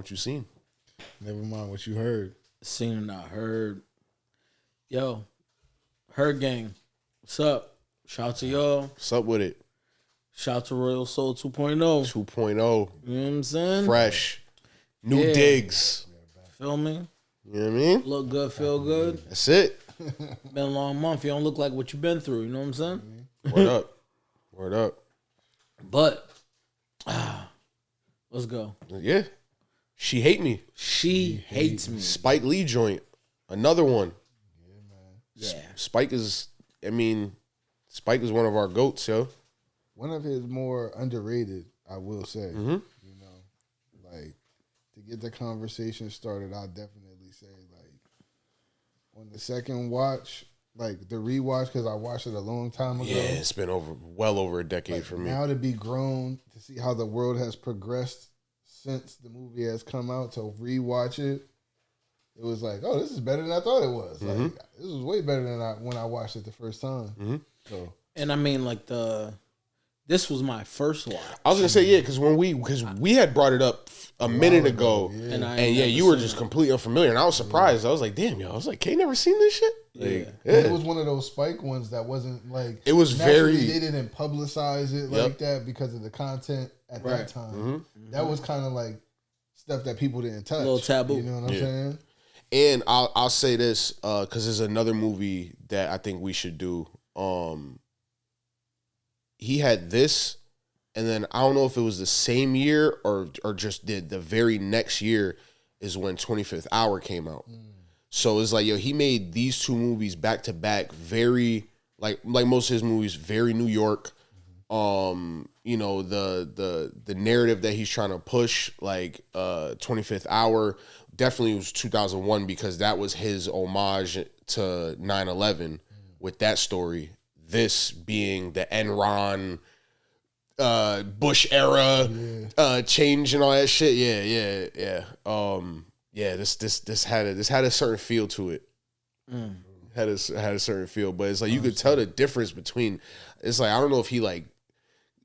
what you seen. Never mind what you heard. Seen and not heard. Yo, Herd Gang, what's up? Shout out to y'all. What's up with it? Shout out to Royal Soul 2.0. 2.0. You know what I'm saying? Fresh. New Yeah. digs. Feel me? You know what I mean? Look good, feel good. That's it. Been a long month. You don't look like what you've been through. You know what I'm saying? Word up. Word up. But, let's go. Yeah. She hate me. She hates me. Spike Lee joint. Another one. Yeah. Spike is one of our GOATs, yo. One of his more underrated, I will say. Mm-hmm. You know, like, to get the conversation started, I'll definitely say, like, on the second watch, like, the rewatch, because I watched it a long time ago. Yeah, it's been well over a decade for me. Now to be grown, to see how the world has progressed since the movie has come out, to rewatch it, it was like, oh, this is better than I thought it was. Mm-hmm. Like, this was way better than when I watched it the first time. Mm-hmm. So, And I mean, like, this was my first watch. I was gonna say, yeah, because we had brought it up a minute ago, yeah. And you were just completely unfamiliar, and I was surprised. I was like, damn, yo, I was like, Kay never seen this shit. Like, And it was one of those Spike ones that wasn't like, it was naturally, very. they didn't publicize it like that because of the content at that time. Mm-hmm. That was kind of like stuff that people didn't touch. A little taboo. You know what I'm saying? And I'll say this because there's another movie that I think we should do. He had this, and then I don't know if it was the same year or just did the very next year is when 25th Hour came out. So it's like, yo, he made these two movies back to back, very like most of his movies, very New York. You know, the narrative that he's trying to push, like 25th Hour, definitely was 2001 because that was his homage to 9/11 with that story. This being the Enron Bush era change and all that shit. Yeah. This had a certain feel to it. Had a certain feel, but it's like you could tell the difference between. It's like I don't know if he like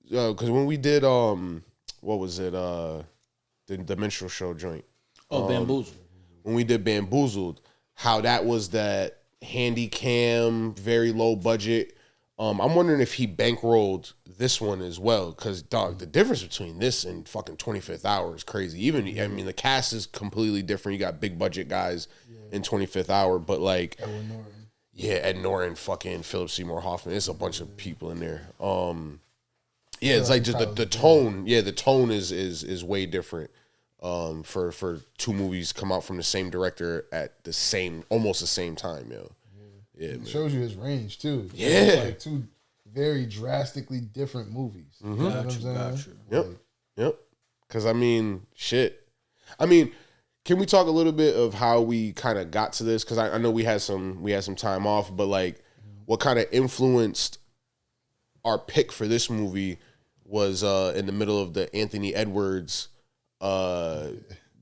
because when we did what was it the minstrel show joint. Bamboozled. When we did Bamboozled, how that was that handy cam, very low budget. I'm wondering if he bankrolled this one as well, because dog, the difference between this and fucking 25th Hour is crazy. Even I mean, the cast is completely different. You got big budget guys in 25th Hour, but like, Ed Norton, fucking Philip Seymour Hoffman. It's a bunch of people in there. It's like just the tone. Yeah, the tone is way different. For two movies come out from the same director at almost the same time, yo. Yeah, It shows you his range too. Yeah. It's like two very drastically different movies. Mm-hmm. You know what I'm saying? Yep. Because I mean, shit. I mean, can we talk a little bit of how we kind of got to this? Because I know we had some time off, but like, what kind of influenced our pick for this movie was in the middle of the Anthony Edwards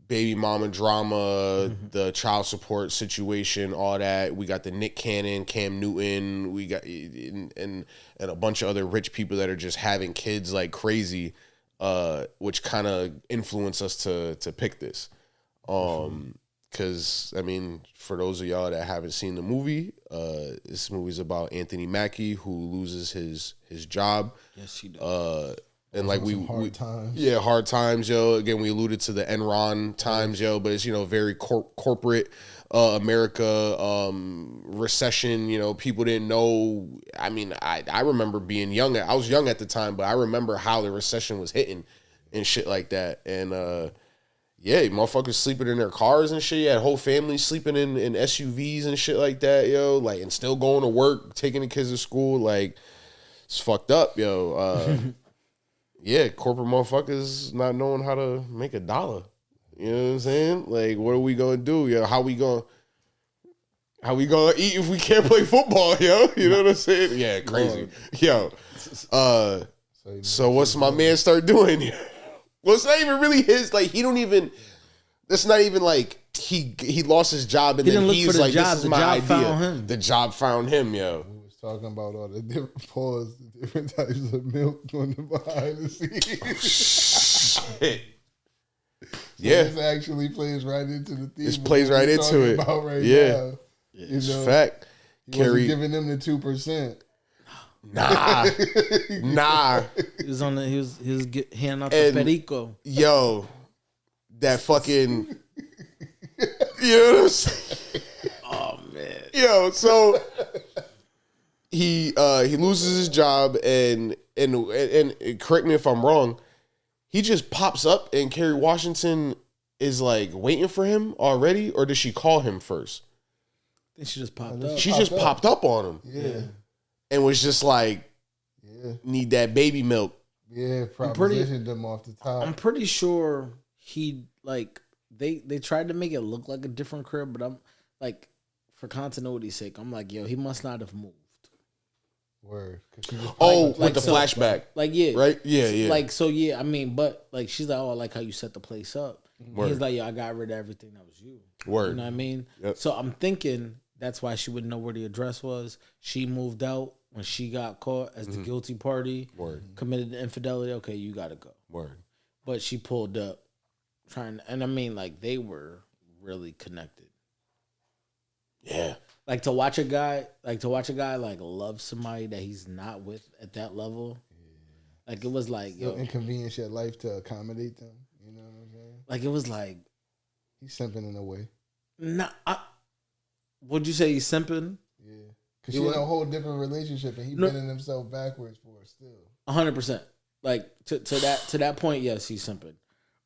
baby mama drama, the child support situation, all that. We got the Nick Cannon, Cam Newton. We got and a bunch of other rich people that are just having kids like crazy, which kind of influenced us to pick this. Because I mean, for those of y'all that haven't seen the movie, this movie's about Anthony Mackie who loses his job. Yes, he does. And like hard times. Yeah, hard times, yo. Again, we alluded to the Enron times, yo, but it's, you know, very corporate America, recession, you know, people didn't know. I mean, I remember being young. I was young at the time, but I remember how the recession was hitting and shit like that. And motherfuckers sleeping in their cars and shit. You had whole families sleeping in SUVs and shit like that, yo. Like, and still going to work, taking the kids to school. Like, it's fucked up, yo. Corporate motherfuckers not knowing how to make $1. You know what I'm saying? Like, what are we gonna do, yo? How we gonna eat if we can't play football, yo? You know what I'm saying? Yeah, crazy, yo. So what's my man start doing? Well, it's not even really his. Like, he don't even. It's not even like he lost his job and then he's like, this is my idea. The job found him, yo. Talking about all the different types of milk on the behind the scenes. Shit. Yeah. This actually plays right into the theme. This plays right into it. About right Yeah. now. It's fact. He wasn't giving them the 2%. Nah. He was handing out the perico. Yo, that fucking. You know what I'm saying? Oh man. Yo, so he loses his job and correct me if I'm wrong, he just pops up and Kerry Washington is like waiting for him already, or did she call him first? I think she just popped up. She just popped up on him. Yeah. And was just like, need that baby milk. Yeah, propositioned them off the top. I'm pretty sure he like they tried to make it look like a different crib, but I'm like, for continuity's sake, I'm like, yo, he must not have moved. Word. With the flashback. Like, yeah. Right? Yeah. Like, so yeah, I mean, but like she's like, oh, I like how you set the place up. Word. He's like, yo, I got rid of everything that was you. Word. You know what I mean? Yep. So I'm thinking that's why she wouldn't know where the address was. She moved out when she got caught as the guilty party. Word. Committed infidelity. Okay, you gotta go. Word. But she pulled up and I mean, like, they were really connected. Yeah. Like to watch a guy like love somebody that he's not with at that level. Yeah. Like it was like, yo, inconvenience your life to accommodate them. You know what I'm saying? Like it was like he's simping in a way. Would you say he's simping? Yeah, because she's in a whole different relationship, and he's bending himself backwards for her still. 100%. Like to that point, yes, he's simping.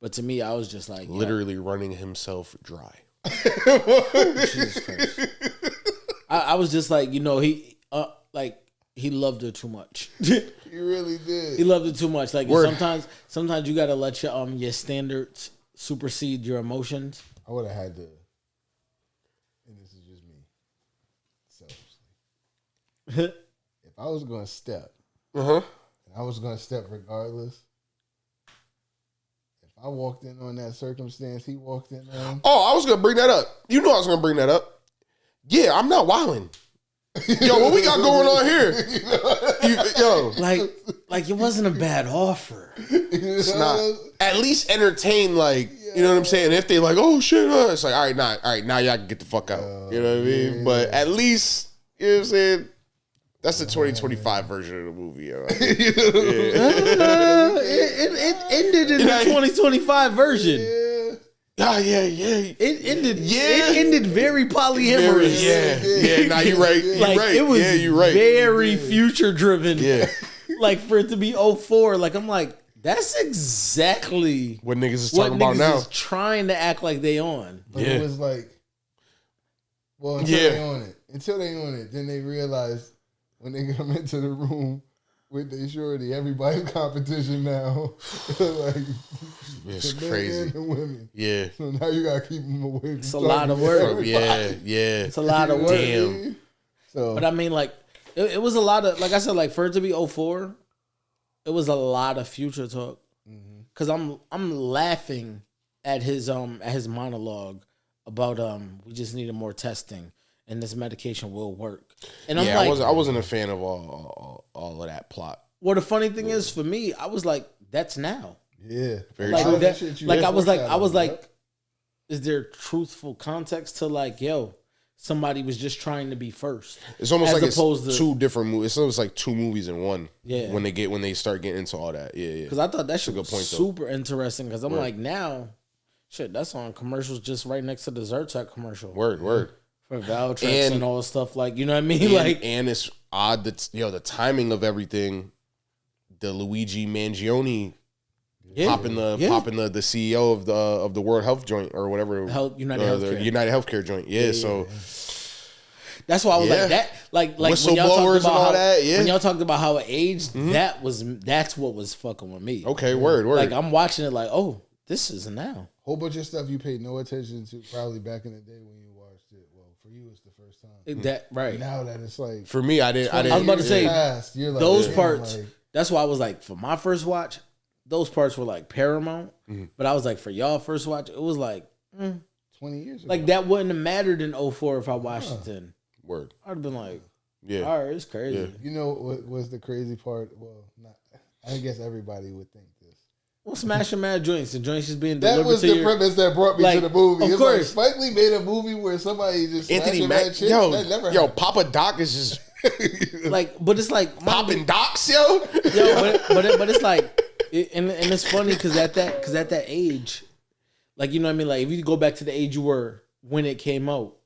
But to me, I was just like literally running himself dry. Jesus Christ. I was just like, he loved her too much. He really did. He loved her too much. Like sometimes you gotta let your standards supersede your emotions. I would have had to, and this is just me, selfishly. If I was gonna step, and I was gonna step regardless. If I walked in on that circumstance he walked in on. Oh, I was gonna bring that up. You know I was gonna bring that up. Yeah, I'm not wilding. Yo, what we got going on here? Yo, like it wasn't a bad offer. It's not. At least entertain, like, you know what I'm saying? If they like, oh shit, it's like, all right, now y'all can get the fuck out. You know what I mean? Yeah. But at least, you know what I'm saying? That's the 2025 version of the movie. Yo. It ended in the 2025 version. Yeah. It ended very polyamorous. Yeah. Nah, you're right. It was very future driven. Yeah. Like for it to be 04, like I'm like, that's exactly what niggas is talking about now. Is trying to act like they on. But it was like, well, until they on it. Until they on it, then they realize when they come into the room with their shorty, everybody's competition now. Like, it's crazy. And the women. Yeah. So now you gotta keep them away. It's a lot of work. Yeah. It's a lot of work. Damn. So, but I mean, like, it was a lot of, like I said, like for it to be 04, it was a lot of future talk. Cause I'm laughing at his monologue about we just needed more testing and this medication will work. And I'm like, I wasn't a fan of all of that plot. Well, the funny thing is for me, I was like, that's now. Yeah, very like true. I was like, is there truthful context to like, yo, somebody was just trying to be first? It's almost like it's two different movies. It's almost like two movies in one. Yeah, when they start getting into all that. Yeah. Because I thought that shit was super interesting. Because I'm like, now, shit, that's on commercials just right next to the Zyrtec commercial. Word. For Valtrex and all stuff, like, you know what I mean? And it's odd that the timing of everything. The Luigi Mangione popping the CEO of the World Health Joint or whatever, United Healthcare Joint. Yeah. That's why I was like that. Like when y'all talked about when y'all talked about how it aged, that's what was fucking with me. Okay, word. Like I'm watching it like, oh, this is now. Whole bunch of stuff you paid no attention to probably back in the day when you watched it. Well, for you, it's the first time. That right. Now that it's like for me, I didn't. I was about to say like, those parts. Like, that's why I was like, for my first watch, those parts were like paramount. But I was like, for y'all first watch, it was like 20 years ago. Like that wouldn't have mattered in 04 if I watched it then. Word. I'd have been like, yeah, all right, it's crazy. Yeah. You know what was the crazy part? Well, I guess everybody would think this. Well, smashing mad joints. The joints just being That delivered was to the your... premise that brought me to the movie. Of It's course. like Spike Lee made a movie where somebody just Anthony Mackie, Mackie, yo, that never yo, happened. Papa Doc is just Like, but it's like... popping docs, yo. But it's like... And it's funny because at that age, like, you know what I mean? Like, if you go back to the age you were when it came out,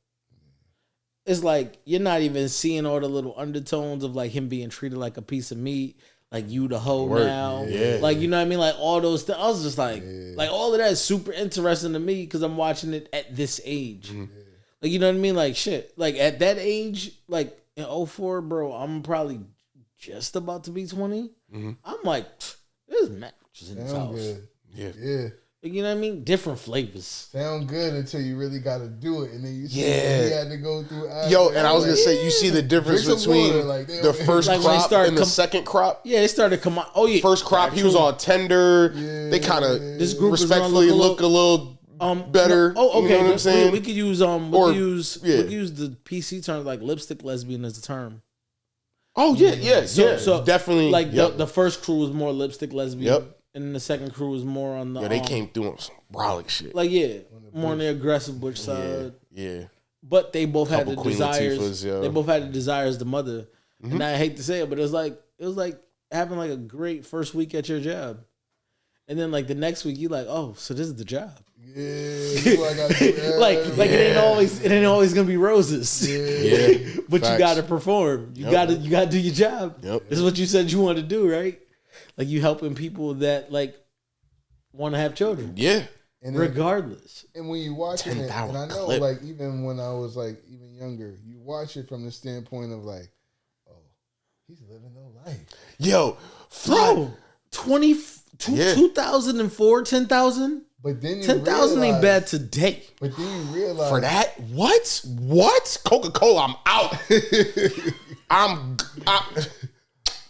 it's like you're not even seeing all the little undertones of like him being treated like a piece of meat, like you the hoe now. Yeah. Like, you know what I mean? Like all those things. I was just like all of that is super interesting to me because I'm watching it at this age. Like, you know what I mean? Like shit. Like at that age, like in 04, bro, I'm probably just about to be 20. I'm like, there's matches in this Sound house. good. Yeah. Like, you know what I mean? Different flavors. Sound good until you really got to do it, and then you see what he had to go through. Yo, and I was gonna say, you see the difference between the first Like when they crop started and the second crop. Yeah, they started to come out. Oh yeah, First crop, he was all tender. They kind of This group is respectfully gonna look a little better. Oh, okay. You know what I'm saying? We could use we could use the PC term like lipstick lesbian as a term. Oh yeah. So definitely. Like the first crew was more lipstick lesbian. Yep. And then the second crew was more on the. Yeah, they came through on some brolic shit. Like more on the aggressive butch side. Yeah. But they both had the Queen desires. Latifahs, yo. They both had the desires. The mother, and I hate to say it, but it was like having like a great first week at your job, and then like the next week you like, oh, so this is the job. Yeah, that's what I gotta do. Like it ain't always gonna be roses. Yeah. But Facts. you gotta perform. You gotta do your job. Yep. This is what you said you wanted to do, right? Like you helping people that like want to have children. Yeah. And then, Regardless. and when you watching it, and I know, clip. like even when I was like even younger, you watch it from the standpoint of like, oh, he's living no life. Yo, Bro, 2004, 10,000? But then you 10,000 ain't realize- bad today. But then you realize for that? What? Coca-Cola, I'm out. I'm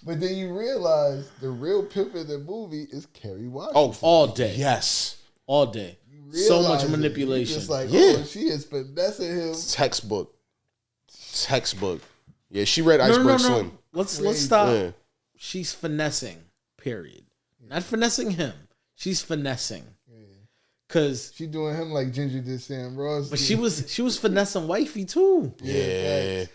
But then you realize the real pimp in the movie is Kerry Washington. Oh, All day. yes. All day. You So realize much it. manipulation. You just like, Yeah. oh, she is finessing him. Textbook. Yeah, she read Iceberg Slim. Let's stop. Yeah. She's finessing, period. Not finessing him. She's finessing. Cause She doing him like Ginger did Sam Ross. but she was finessing wifey too. Yeah.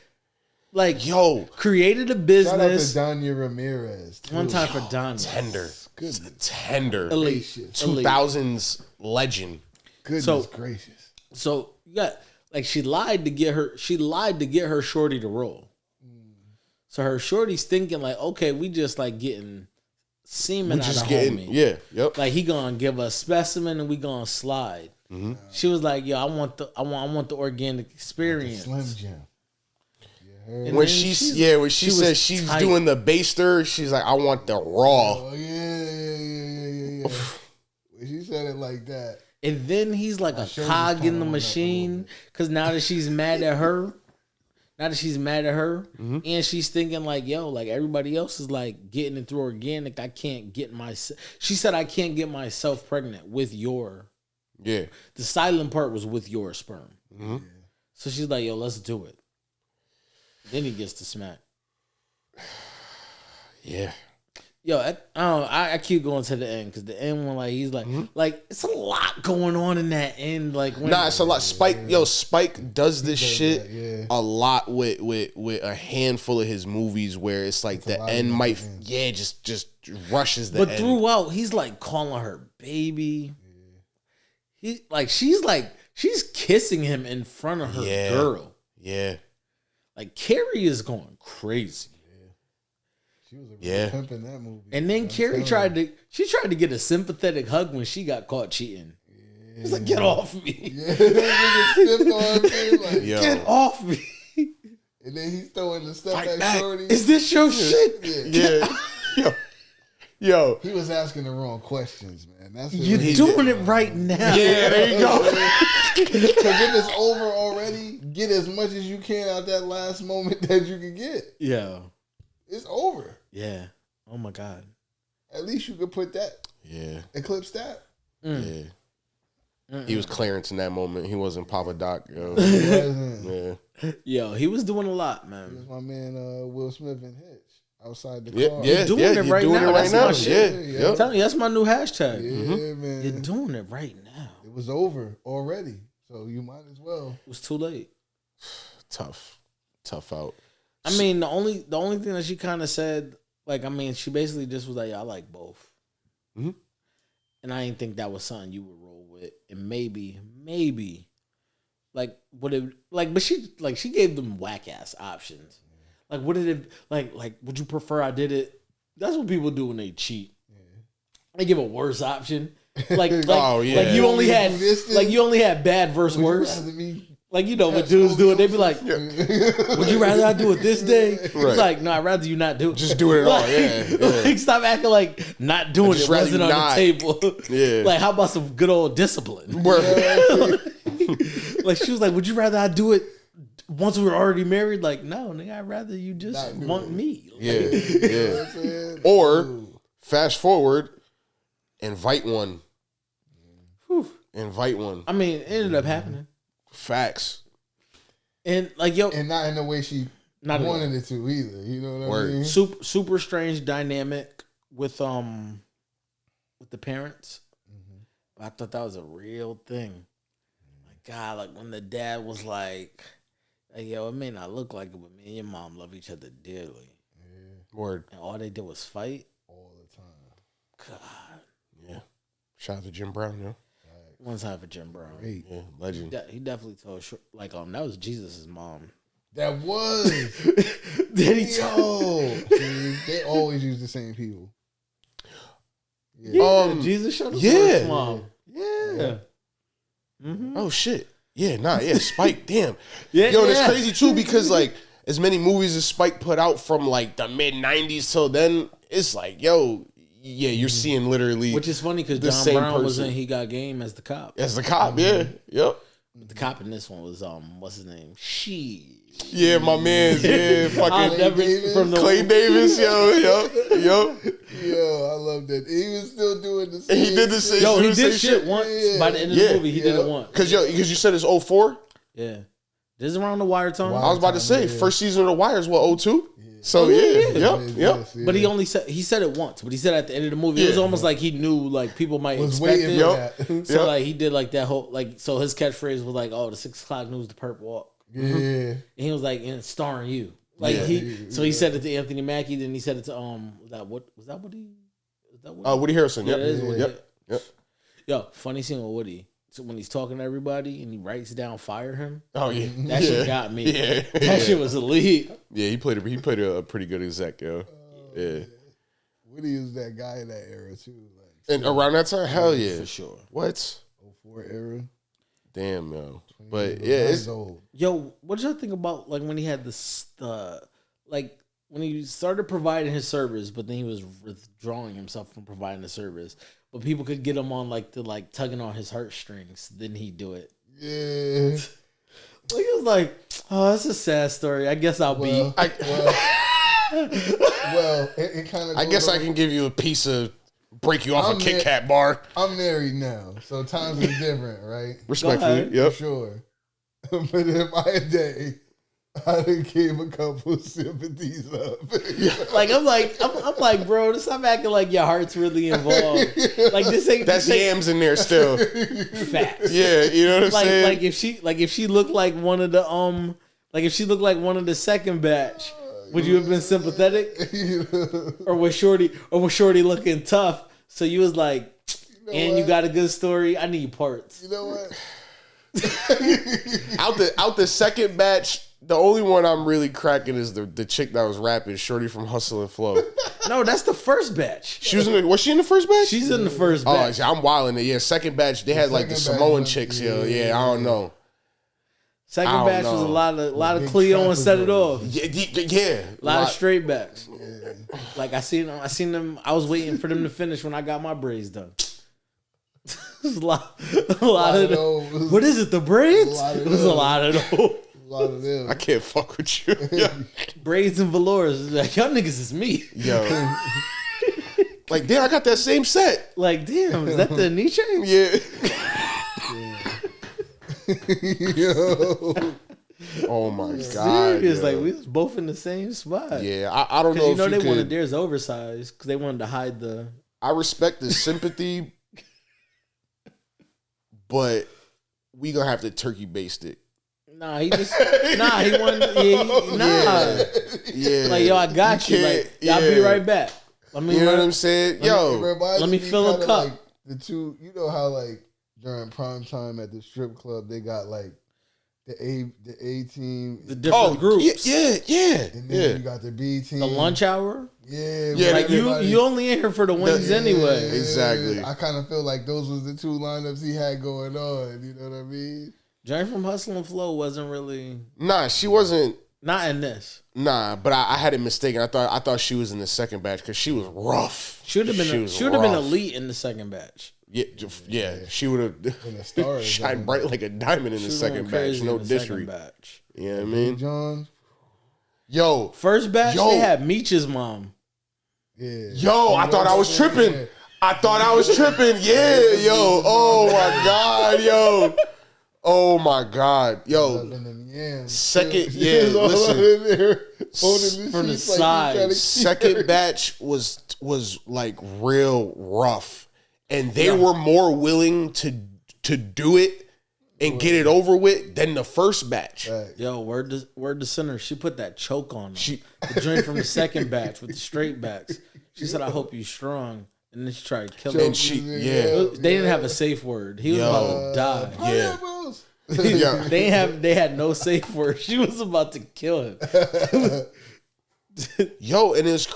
Like Yo, created a Shout out to business. Danya Ramirez. Too. One time for Don. tender. Goodness, Tender. Elite. 2000s legend. goodness So- gracious. So you got like she lied to get her shorty to roll. So her shorty's thinking like, okay, we just like getting semen out of homie. Yeah, yep. Like he gonna give us specimen and we gonna slide. She was like, yo, I want the organic experience. Slim Jim. And When then she was says she's tight. doing the baster, she's like, I want the raw. Oh yeah. When she said it like that. And then he's like a shoulders cog kinda in the went up a machine because now that she's mad at her, and she's thinking like, yo, like everybody else is like getting it through organic. I can't get myself. She said I can't get myself pregnant with your. Yeah. The silent part was with your sperm. So she's like, yo, let's do it. Then he gets to smack. Yeah. Yo, I keep going to the end because the end one, like he's like, like it's a lot going on in that end. Like, when, Nah, it's a lot. Spike does this shit a lot with a handful of his movies where it's like the end might, just rushes the end. But throughout, he's like calling her baby. He like she's kissing him in front of her girl. Yeah. Like Carrie is going crazy. She was a real pimp in that movie. And then Carrie tried to get a sympathetic hug when she got caught cheating. He's like, get off me. Yeah, that nigga sniffed on him, like, Yo. Get off me. and then he's throwing the stuff Fight at back. Shorty. Is this your shit? Yeah. Yo. He was asking the wrong questions, man. That's what You're he doing did. it right now. Yeah, there you go. Because if it's over already, get as much as you can out that last moment that you can get. Yeah. It's over. Yeah. Oh my God. At least you could put that, Yeah. eclipse that. Yeah. He was Clarence in that moment. He wasn't Papa Doc, yo. It wasn't. Yeah. Yo, he was doing a lot, It man. was my man Will Smith in Hitch. outside the car. You're doing it right now. That's my shit. Yeah. I'm telling you, that's my new hashtag. Yeah, man. You're doing it right now. It was over already, so you might as well. It was too late. Tough out. I mean, the only thing that she kind of said, like, I mean, she basically just was like, "Yeah, I like both," and I didn't think that was something you would roll with. And maybe, like, would it like? But she gave them whack ass options. Like, what did it like? Would you prefer I did it? That's what people do when they cheat. They give a worse option. Like you only had bad versus worse. Like, you know, what dudes do it, they be like, would you rather I do it this day? Right. It's like, no, I'd rather you not do it. Just do it all, yeah. Like, stop acting like not doing it wasn't on the table. Yeah. Like, how about some good old discipline? Like, she was like, would you rather I do it once we were already married? Like, no, nigga, I'd rather you just want me. Like, yeah. Or, fast forward, invite one. Invite one. I mean, it ended up happening. Facts. And like, yo, and not in the way she wanted it to either. You know what I mean? Super strange dynamic with the parents. But I thought that was a real thing. Like, God, like when the dad was like, yo, it may not look like it, but me and your mom love each other dearly. Yeah. Word. And all they did was fight all the time. God. Yeah. Shout out to Jim Brown, yo. One time for Jim Brown. Great. Yeah, legend. He definitely told like that was Jesus' mom. That was. Did he they always use the same people. Yeah. Jesus showed us his mom. Yeah. Mm-hmm. Oh shit. Yeah, Spike, damn. Yeah. Yo, that's crazy too, because like as many movies as Spike put out from like the mid 90s till then, it's like, yo, yeah, you're seeing literally. Which is funny because John Brown was in He Got Game as the cop. Yeah. Yep. But the cop in this one was what's his name? Yeah, my man's fucking Clay Davis, yo. Yo, I love that. He was still doing the same. He did the same. Yo, he did shit once. Yeah. By the end of the movie, he did it once. Because you said it's 04? Yeah. This is around the Wire time. I was about to say first season of the Wire is 02? So yep. But he said it once, but he said at the end of the movie, it was almost like he knew like people might expect it. So like he did like that whole so his catchphrase was like, "Oh, the 6 o'clock news, the perp walk." Yeah, and he was like, "And starring you." Like he said it to Anthony Mackie, then he said it to Woody Harrelson. Yeah, that is Woody. Yep. Yo, funny scene with Woody. So when he's talking to everybody and he writes down "fire him," oh yeah, that shit got me. Yeah, that shit was elite. Yeah, he played a pretty good exec, yo. Yeah, Woody was that guy in that era too. Like, and around that time, hell yeah, for sure. What? 04 era. Damn, yo. But yeah, it's old. Yo, what did y'all think about like when he had like when he started providing his service, but then he was withdrawing himself from providing the service? But people could get him on like tugging on his heartstrings. Then he'd do it. Yeah. Like it was like, oh, that's a sad story. I guess I'll be. Well, it kind of. I guess I can give you a piece of break you off a Kit Kat bar. I'm married now, so times is different, right? Respectfully, yep. For sure. But in my day, I done gave a couple sympathies up. I'm like, bro, stop acting like your heart's really involved. Like this ain't. That's yams in there still. Facts. Yeah, you know what I'm saying. Like if she looked like one of the the second batch, would you have been sympathetic? Or was Shorty looking tough? So you was like, you got a good story. I need parts. You know what? out the second batch. The only one I'm really cracking is the chick that was rapping, Shorty from Hustle and Flow. No, that's the first batch. Was she in the first batch? She's in the first batch. Oh, I'm wilding it. Yeah, second batch, they had like the Samoan chicks, yo. Yeah, I don't know. Second batch was a lot of Cleo and Set It Off. Yeah. A lot of straight backs. Yeah. Like I seen them. I was waiting for them to finish when I got my braids done. a lot of those. What is it? The braids? It was a lot of those. A lot of them. I can't fuck with you. Braids and velours. Like, y'all niggas is me. Yo. Like, damn, I got that same set. Like, damn, is that the Nietzsche? Yeah. Yo. Oh my god! Serious, yo. like we was both in the same spot. Yeah, I don't know. You know if they you wanted could, theirs oversized because they wanted to hide the. I respect the sympathy, but we gonna have to turkey baste it. Nah, he wanted. Yeah, Like yo, I got you. Like I'll be right back. You know what I'm saying? Let me fill a cup. Like the two, you know how like during prime time at the strip club they got like the A team, The different groups. Yeah. And then you got the B team, The lunch hour. Yeah, Like you only in here for the wings anyway. Exactly. I kind of feel like those was the two lineups he had going on. You know what I mean? Johnny from Hustle and Flow wasn't really. Nah, she wasn't. Not in this. Nah, but I had it mistaken. I thought she was in the second batch because she was rough. She would have been elite in the second batch. Yeah. She would have shined bright like a diamond in the second batch. No disrespect. You know what I mean? John. Yo. First batch, they had Meech's mom. Yeah. Yo, I thought I was tripping. Yeah. I thought I was tripping. Yeah, yo. Oh my God, yo. Oh my God, yo. Second, listen. From the side. Second batch was like real rough, and they were more willing to do it and get it over with than the first batch. Right. Yo, word to center. She put that choke on him. The drink from the second batch with the straight backs. She said, "I hope you strong." And then she tried to kill him. And They didn't have a safe word. He was about to die. Yeah. They had no safe word. She was about to kill him. Yo, and his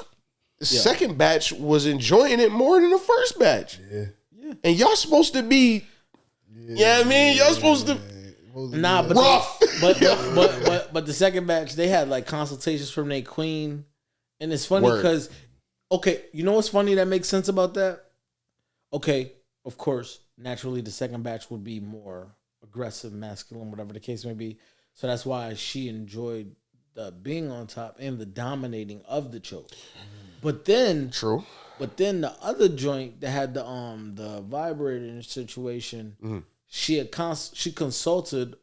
second batch was enjoying it more than the first batch. Yeah. And y'all supposed to be, you know what I mean? Y'all supposed to but rough. But the second batch, they had like consultations from their queen. And it's funny because, okay, you know what's funny that makes sense about that? Okay, of course, naturally the second batch would be more aggressive, masculine, whatever the case may be. So that's why she enjoyed the being on top and the dominating of the choke. But then the other joint that had the vibrator situation, she consulted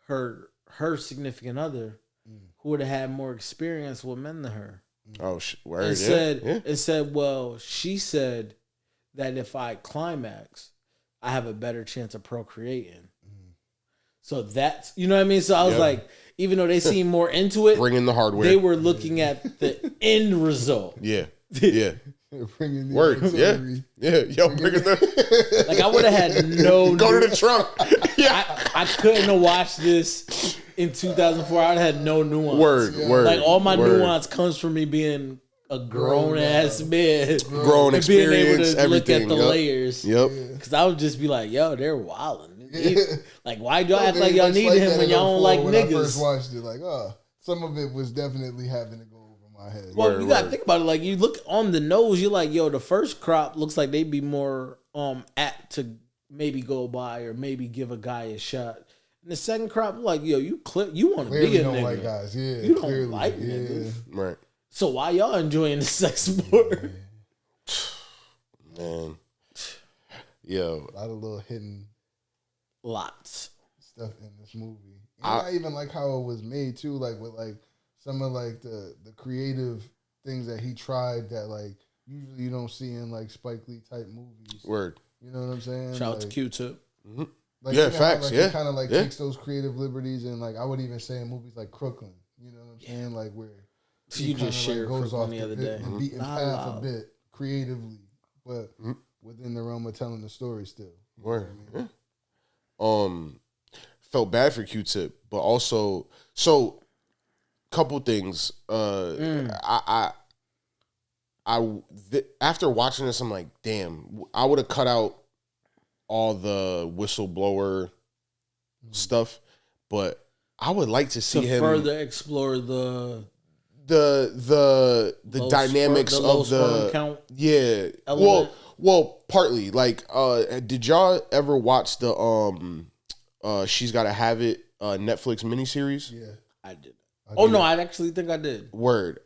her significant other who would have had more experience with men than her. Oh, word, and said, well, she said that if I climax, I have a better chance of procreating. So that's, you know what I mean? So I was like, even though they seem more into it, bringing the hardware, they were looking at the end result. Yeah. Bringing the word. Yeah. Yo, bringing the. Like I would have had no. Go to the trunk. Yeah. I couldn't have watched this in 2004. I'd have had no nuance. Word. Like all my nuance comes from me being a grown ass man, grown and being able experience, to look everything. at the layers. Yep. Because I would just be like, yo, they're wilding. Like, why y'all act like y'all need him when y'all don't like niggas? I first watched it, like, some of it was definitely having to go over my head. Well, you gotta think about it. Like, you look on the nose, you're like, yo, the first crop looks like they'd be more apt to maybe go by or maybe give a guy a shot. And the second crop, like, yo, you want to be a don't nigga. like guys. Yeah, you don't like niggas. Right. So why y'all enjoying the sex sport? Man. Yo. A lot of little hidden lots stuff in this movie. And I even like how it was made too, like with like some of like the creative things that he tried that like usually you don't see in like Spike Lee type movies. Word. You know what I'm saying? Shout out to Q-Tip. Mm-hmm. Like, yeah, facts. He kind of like takes those creative liberties and like I would even say in movies like Crooklyn. You know what I'm saying? Like where you just shared like Crooklyn the other day. The beaten path a bit creatively, but within the realm of telling the story still. Word. You know what I mean? Felt bad for Q-Tip, but also couple things. After watching this, I'm like, damn, I would have cut out all the whistleblower stuff, but I would like to see him further explore the dynamics of the count element. Well, partly. Like, did y'all ever watch the She's Gotta Have It Netflix miniseries? Yeah, I did. No, I actually think I did. Word.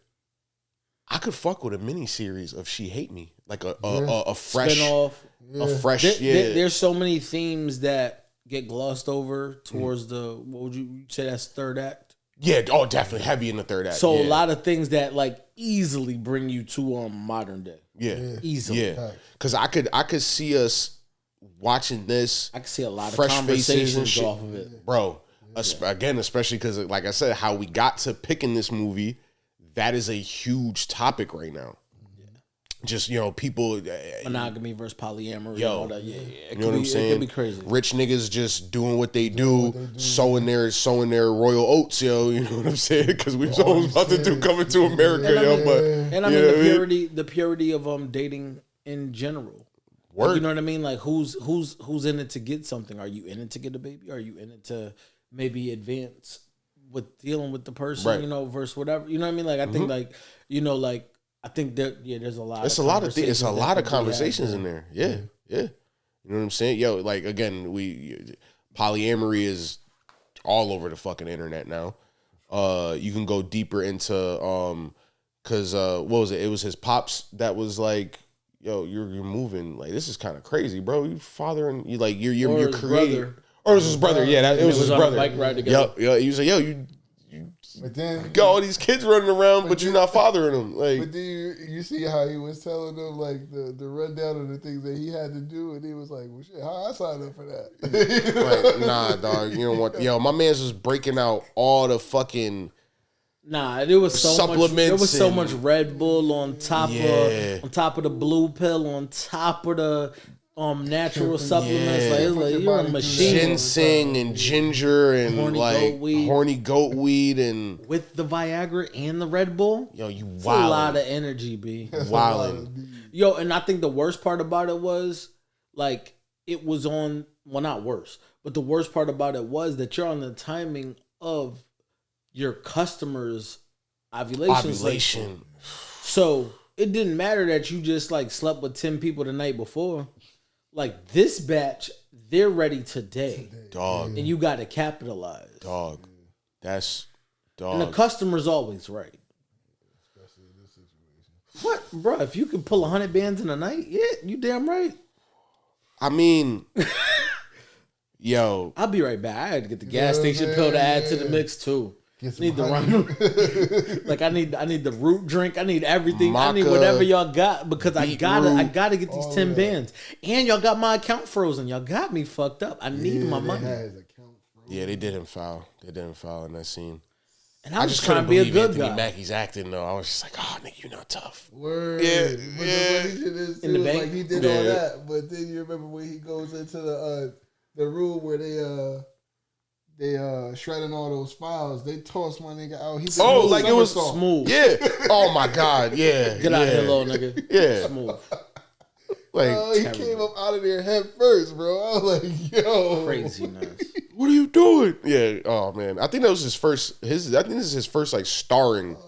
I could fuck with a miniseries of She Hate Me, like a fresh spin-off. A fresh. There's so many themes that get glossed over towards the, what would you say, that's third act? Yeah, definitely heavy in the third act. So yeah. a lot of things that like easily bring you to modern day. Yeah. Easily. Yeah. Because I could see us watching this. I could see a lot of fresh conversations faces and shit. off of it. Bro, again, especially because, like I said, how we got to picking this movie, that is a huge topic right now. Just, people... Monogamy versus polyamory and Yo, all that. Yeah. You know what I'm saying? It could be crazy. Rich niggas just doing what they do, sowing their royal oats, yo. You know what I'm saying? Because we was always about to do Coming to America, And I mean the purity of dating in general. Word. You know what I mean? Like who's in it to get something? Are you in it to get a baby? Are you in it to maybe advance with dealing with the person, Right. Versus whatever. You know what I mean? Like I think I think that there's a lot. It's a lot of things. It's a lot of conversations in there. Yeah. You know what I'm saying? Yo, like again, polyamory is all over the fucking internet now. You can go deeper into because what was it? It was his pops that was like, yo, you're moving. Like this is kind of crazy, bro. You fathering you like you're creating. Brother. Or it was his brother. Yeah, it was his on brother. a bike ride together. Yeah. He was like, yo, you But then got all these kids running around, but you're not fathering them. Like, but then you see how he was telling them like the rundown of the things that he had to do, and he was like, "Well, shit, how I signed up for that?" like, nah, dog, you don't want. Yo, my man's was breaking out all the fucking. Nah, there was so supplements. Much. There was so and- much Red Bull on top of the blue pill, on top of the natural supplements. Like, it's like you're a machine. Ginseng and ginger and horny goat weed and with the Viagra and the Red Bull. Yo, you It's wild. a lot of energy, B. Wildin'. Yo, and I think the worst part about it was like it was on. Well, not worse, but the worst part about it was that you're on the timing of your customers' ovulation. So it didn't matter that you just like slept with 10 people the night before. Like this batch, they're ready today. Dog. And you got to capitalize. Dog. That's dog. And the customer's always right. Especially in this situation. What, bro? If you can pull 100 bands in a night, yeah, you damn right. I mean, yo. I'll be right back. I had to get the gas station pill to add to the mix too. Need the run. Like I need the root drink. I need everything. I need whatever y'all got because I gotta get these 10 bands. And y'all got my account frozen. Y'all got me fucked up. I need my money. Yeah, they did him foul. They did him foul in that scene. And I was just trying couldn't to be a believe good Anthony guy. Mackie's acting though. I was just like, oh nigga, you not tough. Word. Yeah, But yeah. the funny shit is, In the bank? like he did all that, but then you remember when he goes into the room where they shredding all those files. They tossed my nigga out. He did like it was smooth. Yeah. Oh my God. Yeah. Get out of here, little nigga. Yeah. Smooth. Like he came up out of there head first, bro. I was like, yo, Craziness. what are you doing? Yeah. Oh man. I think that was his first. I think this is his first like starring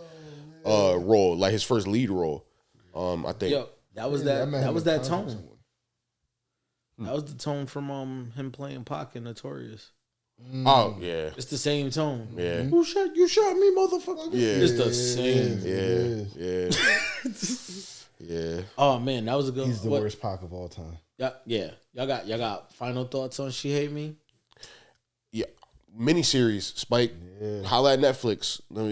role, like his first lead role. I think. Yo, that was that tone. someone. That was the tone from him playing Pac in Notorious. Oh yeah. It's the same tone. Yeah. You shot me, motherfucker. Yeah. It's the same. Yeah. Yeah. Oh man, that was a good. He's the worst Pac of all time. Yeah. Y'all got final thoughts on She Hate Me? Yeah. Miniseries, Spike. Yeah. Holla at Netflix. Let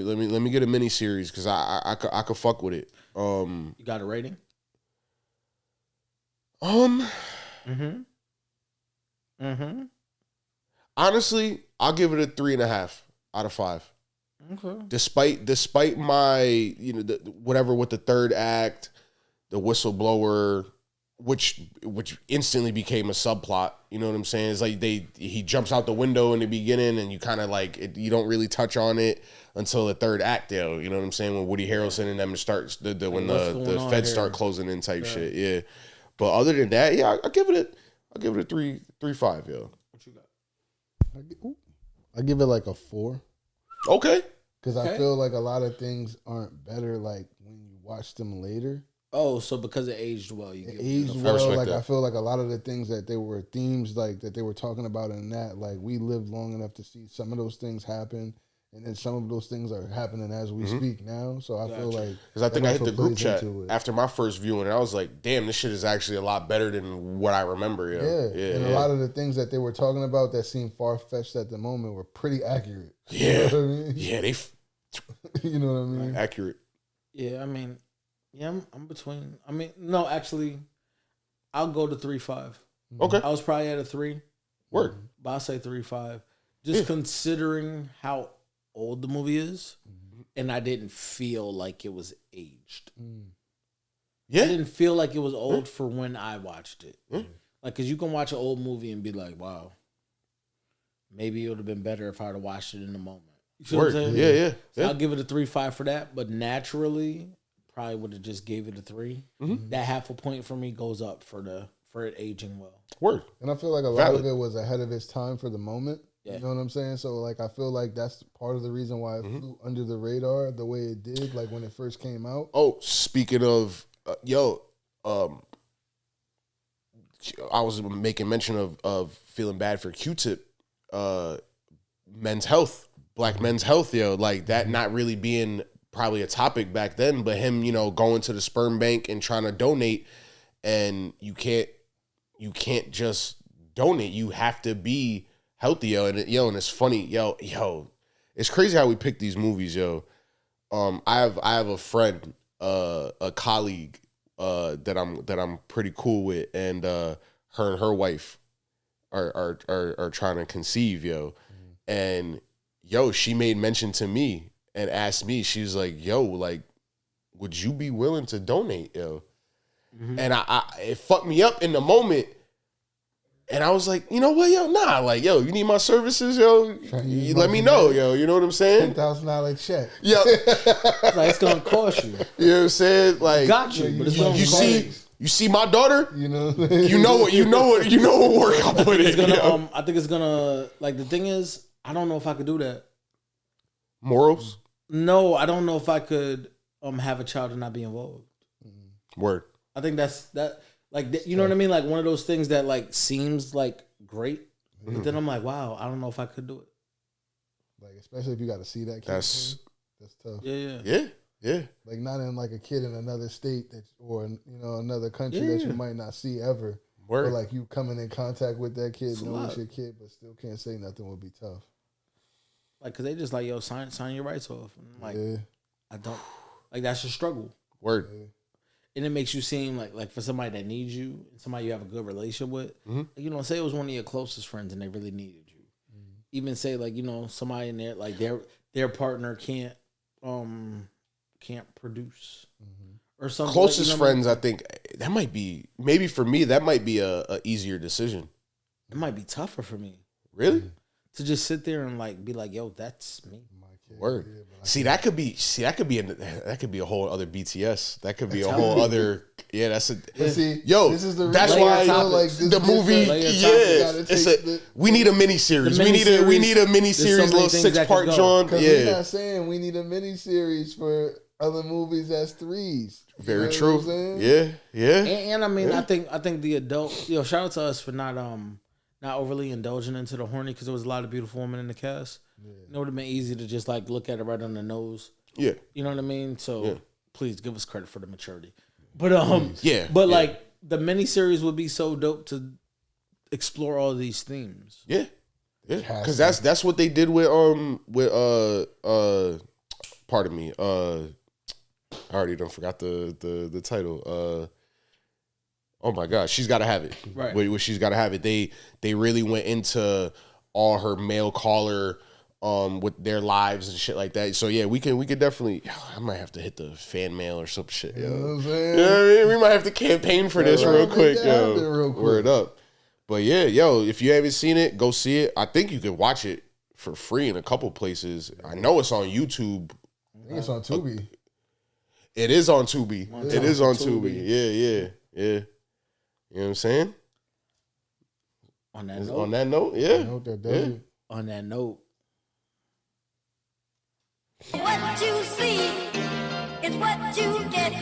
me get a miniseries because I could fuck with it. You got a rating? Honestly, I'll give it a 3.5 out of 5. Okay. Despite my whatever with the third act, the whistleblower, which instantly became a subplot. You know what I'm saying? It's like he jumps out the window in the beginning, and you kind of like you don't really touch on it until the third act, though. You know what I'm saying? When Woody Harrelson and them starts when the feds start closing in type shit. Yeah. But other than that, yeah, I'll give it a 3.5, yo. What you got? I give it like a 4. Okay. Because I feel like a lot of things aren't better like when you watch them later. Oh, so because it aged well, you It give aged it well. Like I feel like a lot of the things that they were themes like that they were talking about in that, like we lived long enough to see some of those things happen, And then some of those things are happening as we speak now. So I feel like... Because I think I hit the group chat after my first viewing, and I was like, damn, this shit is actually a lot better than what I remember. Yeah. And a lot of the things that they were talking about that seemed far-fetched at the moment were pretty accurate. Yeah. You know what I mean? Yeah, you know what I mean? Accurate. Yeah, I mean, I'm between. I mean, no, actually, I'll go to 3.5. Okay. I was probably at a 3. Word. But I'll say 3.5. Just considering how old the movie is, and I didn't feel like it was aged. Yeah. I didn't feel like it was old for when I watched it. Like, because you can watch an old movie and be like, wow, maybe it would have been better if I had watched it in the moment. You feel what I'm saying? Yeah. So I'll give it a 3.5 for that, but naturally, probably would have just gave it a 3. That half a point for me goes up for it aging well. Word. And I feel like a lot of it was ahead of its time for the moment. Yeah. You know what I'm saying? So, like, I feel like that's part of the reason why it flew under the radar the way it did, like, when it first came out. Oh, speaking of, I was making mention of feeling bad for Q-Tip, men's health, black men's health, like that not really being probably a topic back then, but him, going to the sperm bank and trying to donate, and you can't just donate. You have to be healthy, and it's funny, it's crazy how we pick these movies, I have a friend, a colleague, that I'm pretty cool with, and her and her wife are trying to conceive, and she made mention to me and asked me, she was like, like, would you be willing to donate, And it fucked me up in the moment. And I was like, you know what, nah, like, you need my services, you let me know, you know what I'm saying? $10,000 check. Like, it's gonna cost you. You know what I'm saying? Like, got you, but it's gonna you see my daughter? You know what work I put in. I think it's gonna, like, the thing is, I don't know if I could do that. Morals? No, I don't know if I could have a child and not be involved. Word. I think that's like, you know what I mean? Like, one of those things that, like, seems like great, but then I'm like, wow, I don't know if I could do it. Like, especially if you got to see that kid. That's tough. Yeah. Like, not in, like, a kid in another state or another country that you might not see ever. Word. Or, like, you coming in contact with that kid, knowing it's your kid, but still can't say nothing would be tough. Like, because they just like, sign your rights off. And I'm like, I don't, like, that's a struggle. Word. Yeah. And it makes you seem like for somebody that needs you, somebody you have a good relationship with, say it was one of your closest friends and they really needed you. Even say, like, somebody in there, like, their partner can't produce or something. Closest friends, I think that might be, maybe for me, that might be a easier decision. It might be tougher for me. Really? To just sit there and, like, be like, yo, that's me. Word. That could be a whole other BTS. That could be a whole other. Yeah, that's a. This is the that's why like the movie. We need a mini series. We need a mini series, little 6-part joint. Yeah, we're not saying we need a mini series for other movies that's 3s. Very true. Yeah. And I mean, I think the adult. Shout out to us for not overly indulging into the horny, because there was a lot of beautiful women in the cast. Yeah. It would have been easy to just, like, look at it right on the nose. Yeah. You know what I mean? So please give us credit for the maturity. But like, the miniseries would be so dope to explore all these themes. Yeah. Because that's what they did with pardon me. I already done forgot the title. Oh my God, She's Gotta Have It. Right. With She's Gotta Have It. They really went into all her male caller with their lives and shit like that. So yeah, we could definitely. I might have to hit the fan mail or some shit. You know what I'm saying? You know what I mean? We might have to campaign for this real quick. Word up. But yeah, if you haven't seen it, go see it. I think you can watch it for free in a couple places. I know it's on YouTube. I think it's on Tubi. It is on Tubi. It is on Tubi. Yeah. You know what I'm saying? On that note, yeah. On that note. What you see is what you get.